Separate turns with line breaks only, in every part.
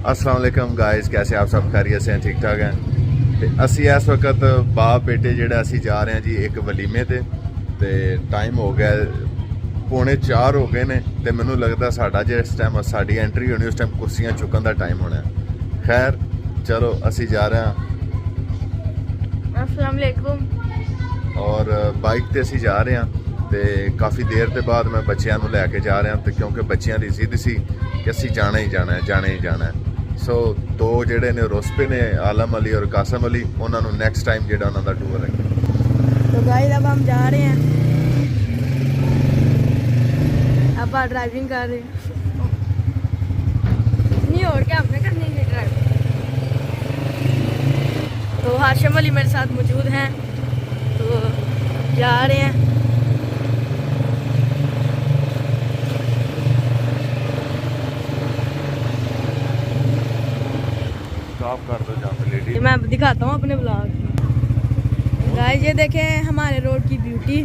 अस्सलाम वालेकुम गाइस, कैसे आप सब खैरियत से हैं, ठीक ठाक हैं। ते असी इस वक्त बाप बेटे जेह्ड़े असी जा रहे हैं जी एक वलीमे ते टाइम हो गया 3:45 हो गए ने ते मैनू लगदा साडा जिस टाइम साडी एंट्री होनी उस टाइम कुर्सियां चुकन दा टाइम होना है। खैर चलो असी जा रहे हैं।
अस्सलाम वालेकुम।
और बाइक ते असी जा रहे हैं ते काफ़ी देर के बाद मैं बच्चों को लैके जा रहा तो क्योंकि बच्चों की जिद सी कि असी जाना ही जाना है, जाना ही जाना है। सो दो जेडे ने रुस्पे ने आलम अली और कासम अली, उन्होंने नेक्स्ट टाइम जेड़ा उन्होंने टूर है।
तो गाइस अब हम जा रहे हैं, अब आप ड्राइविंग कर रहे हैं। नहीं और क्या आपने करनी है ड्राइविंग। तो हाशिम अली मेरे साथ मौजूद हैं, तो जा रहे हैं।
कर दो जहाँ पे लेडी।
मैं दिखाता हूँ अपने ब्लॉग। गाइस ये देखें हमारे रोड की ब्यूटी,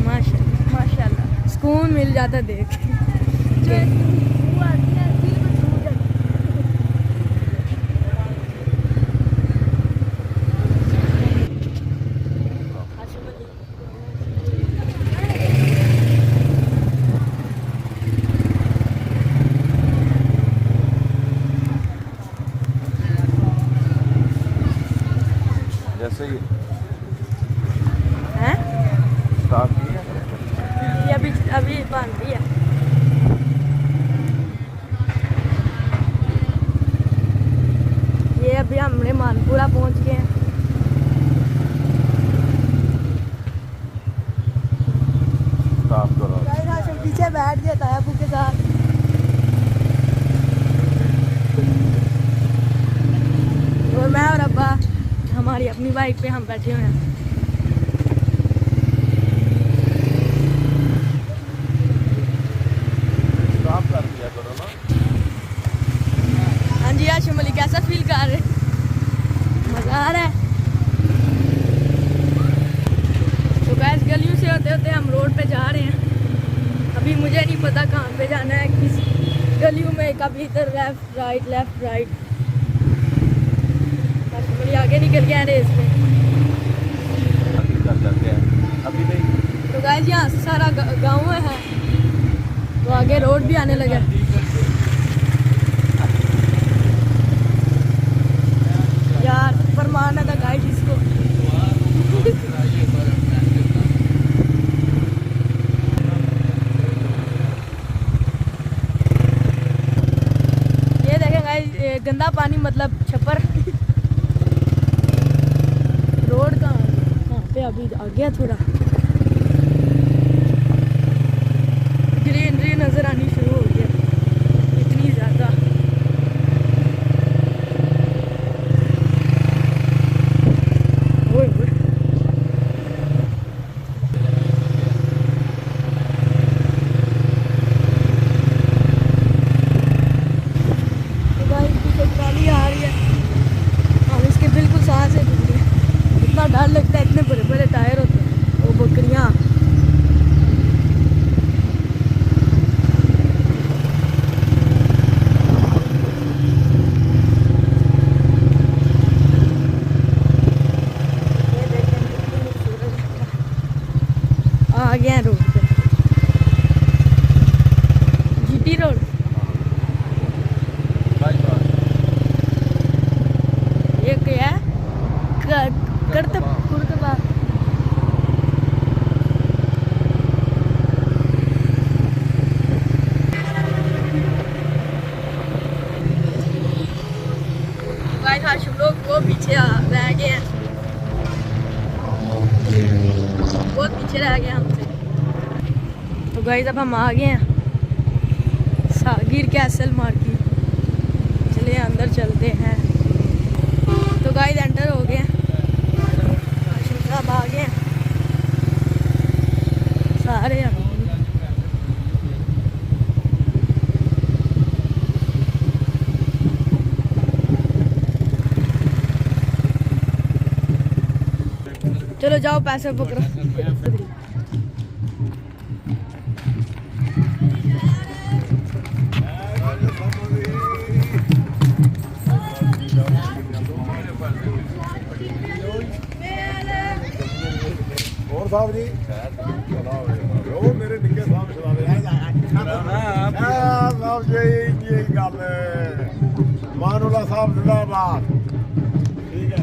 माशाल्लाह माशाल्लाह, सुकून मिल जाता देख के।
जैसे ही
हैं?
स्टार्ट की है
ये अभी बन रही है। ये अभी हमने मानपुरा पहुंच गए हैं।
स्टार्ट करो।
पीछे बैठ गया था अबू के साथ। और मैं और अब्बा हमारी अपनी बाइक पे हम बैठे हुए हैं।
स्टॉप कर दिया करो ना।
हाँ जी हाशिम अली कैसा फील कर रहे? मज़ा आ रहा है। तो गैस गलियों से होते होते हम रोड पे जा रहे हैं। अभी मुझे नहीं पता कहाँ पे जाना है, किस गलियों में, कभी इधर लेफ्ट राइट। हाशिम अली आगे निकल गया रेस में।
अभी नहीं।
तो गाइस यहाँ से सारा गाँव है, तो आगे रोड भी आने लगा। यार फरमाना था गाइस इसको। ये देखें गाइस गंदा पानी मतलब छप्पर। रोड कहाँ पे अभी आ गया, थोड़ा ग्रीनरी नजर आनी शुरू हो गई है, इतनी ज़्यादा। ओए ओए। तो गाइस पीछे ट्राली आ रही है, हम इसके बिल्कुल साथ से गुजरे। इतना डर लगता है, इतने बड़े बड़े टायर होते हैं। वो बकरियाँ आ गया रोड पे, जीटी रोड। ये क्या है? करतपुर के बाद। गाइस हाशिम लोग वो पीछे रह गए हैं, बहुत पीछे रह गए हमसे। तो गाइस अब हम आ गए हैं सागिर कैसल मार्केट। चलिए अंदर चलते हैं। तो गाइस एंटर हो गए, हाशिम साहब आ गए सारे। हम चलो जाओ पैसे पकड़ो।
ਸਾਹਿਬ ਜੀ ਉਹ ਮੇਰੇ ਨਿੱਕੇ ਸਾਹਿਬ ਚਲਾਵੇ ਸਾਹਿਬ ਜੀ ਇਹ ਗੱਲ ਮਾਨੂਲਾ ਸਾਹਿਬ ਜ਼ਿੰਦਾਬਾਦ ਠੀਕ ਹੈ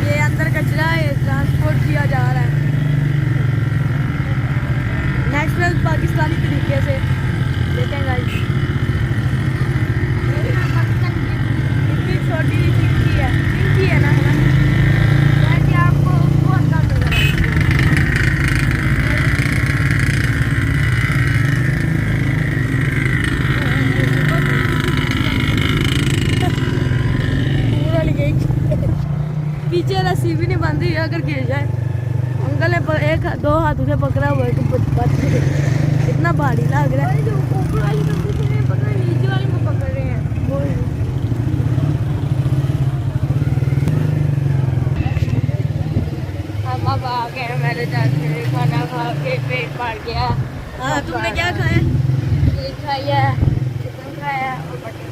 ये अंदर कचरा है, ट्रांसपोर्ट किया जा रहा है नेशनल पाकिस्तानी तरीके से। देखें गाइस, इतनी छोटी चिंकी है ना, है ना? वैसे आपको बहुत कम नजर आएगी। पूरा गई पीछे रस्सी भी नहीं बांधी है, अगर गिर जाए। अंकल ने एक दो हाथ उसे पकड़ा हुआ है तो इतना भारी लग रहा है। जो ऊपर वाली बंदूक में पकड़, नीचे वाली में पकड़ रहे हैं वो। हम अब आ गए मेरे चाचे, खाना खा के पेट भर गया। हाँ, तुमने क्या खाया? खाया चिकन खाया और मटन।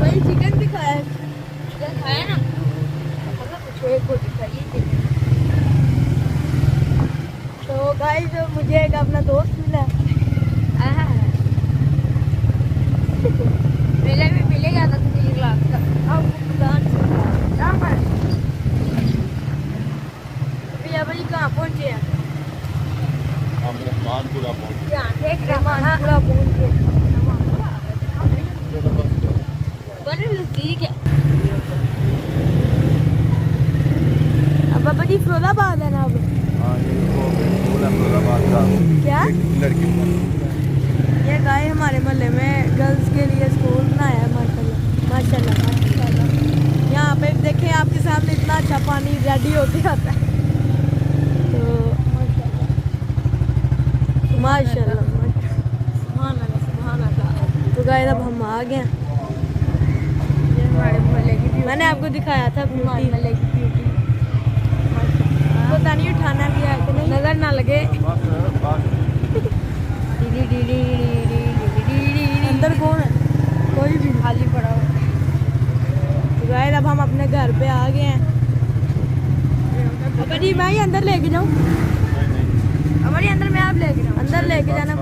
भाई चिकन भी खाया है? चिकन खाया ना, एक को दिखाइए थी। तो गाइस मुझे एक अपना दोस्त मिला। मेले में मिलेगा था 3 लाख का। अब दुकान से कहाँ पर भैया भाई कहाँ पहुँचे हैं?
हम मानपुरा पहुंचे।
यहाँ देख रहे मानपुरा पहुँचे। बड़े ठीक है। अब बाबा जी फिरोजाबाद है ना अब?
हाँ, ये स्कूल है फिरोजाबाद का।
क्या
लड़की
ये गाय हमारे मोहल्ले में गर्ल्स के लिए स्कूल बनाया है। माशाल्लाह माशाल्लाह माशाल्लाह। यहाँ पे देखें आपके सामने इतना अच्छा पानी रेडी होते आता है। तो माशाल्लाह माशाल्लाह। तो गाय अब हम आ गए। हमारे मोहल्ले की मैंने आपको दिखाया था मोहल्ले की ब्यूटी। पता नहीं उठाना भी है कि नहीं, नजर ना लगे। अंदर कौन है? कोई भी खाली पड़ा हो। तो गाइस अब हम अपने घर पे आ गए हैं। अब जी मैं ही अंदर लेके जाऊँ? अब अंदर मैं आप लेके जाऊँ? अंदर लेके जाना।